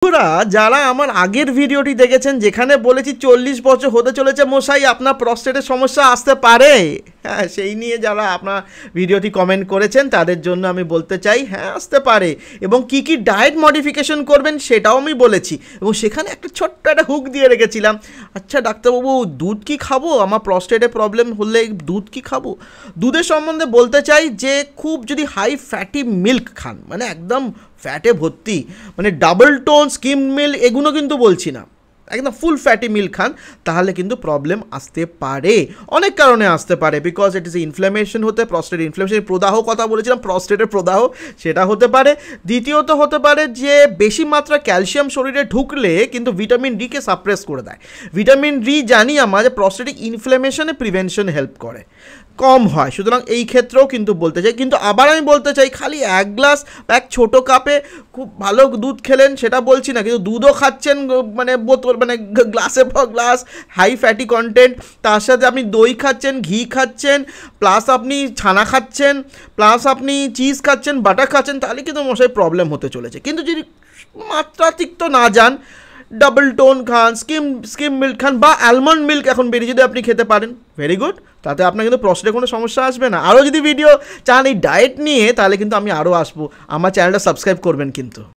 বন্ধুরা যারা আমার আগের ভিডিওটি দেখেছেন যেখানে বলেছি 40 বছর হতে চলেছে মশাই আপনার প্রস্টেটের সমস্যা আসতে পারে, হ্যাঁ সেই নিয়ে যারা আপনার ভিডিওটি কমেন্ট করেছেন তাদের জন্য আমি বলতে চাই হ্যাঁ আসতে পারে এবং কি কি ডায়েট মডিফিকেশন করবেন সেটাও আমি বলেছি এবং সেখানে একটা ছোট্ট একটা হুক দিয়ে রেখেছিলাম। আচ্ছা ডাক্তারবাবু দুধ কি খাবো, আমার প্রস্টেটে প্রবলেম হলে দুধ কি খাবো? দুধের সম্বন্ধে বলতে চাই যে খুব যদি হাই ফ্যাটি মিল্ক খান, মানে একদম ফ্যাটে ভর্তি, মানে ডাবল টোন স্কিম মিল্ক এগুলো কিন্তু বলছি না, একদম ফুল ফ্যাটি মিল্ক খান তাহলে কিন্তু প্রবলেম আসতে পারে, অনেক কারণে আসতে পারে। বিকজ ইট ইজ ইনফ্ল্যামেশন হতে, প্রস্টেট ইনফ্ল্যামেশন, প্রদাহ কথা বলেছিলাম, প্রস্টেটের প্রদাহ সেটা হতে পারে। দ্বিতীয়ত হতে পারে যে বেশি মাত্রা ক্যালসিয়াম শরীরে ঢুকলে কিন্তু ভিটামিন ডিকে সাপ্রেস করে দেয়। ভিটামিন ডি জানি আমরা যে প্রস্টেটিক ইনফ্ল্যামেশনে প্রিভেনশন হেল্প করে, কম হয়, সুতরাং এই ক্ষেত্রেও কিন্তু বলতে চাই। কিন্তু আবার আমি বলতে চাই খালি এক গ্লাস বা এক ছোটো কাপে খুব ভালো দুধ খেলেন সেটা বলছি না, কিন্তু দুধও খাচ্ছেন মানে বোতল মানে গ্লাসের পর গ্লাস হাই ফ্যাটি কন্টেন্ট, তার সাথে আপনি দই খাচ্ছেন, ঘি খাচ্ছেন, প্লাস আপনি ছানা খাচ্ছেন, প্লাস আপনি চিজ খাচ্ছেন, বাটার খাচ্ছেন, তাহলে কিন্তু মশাই প্রবলেম হতে চলেছে। কিন্তু যদি মাত্রাতিরিক্ত না যান, ডাবল টোন খান, স্কিম মিল্ক খান বা অ্যালমন্ড মিল্ক এখন বেরিয়ে যদি আপনি খেতে পারেন ভেরি গুড, তাতে আপনার কিন্তু প্রস্টেটে কোনো সমস্যা আসবে না। আরও যদি ভিডিও চান এই ডায়েট নিয়ে তাহলে কিন্তু আমি আরও আসবো, আমার চ্যানেলটা সাবস্ক্রাইব করবেন কিন্তু।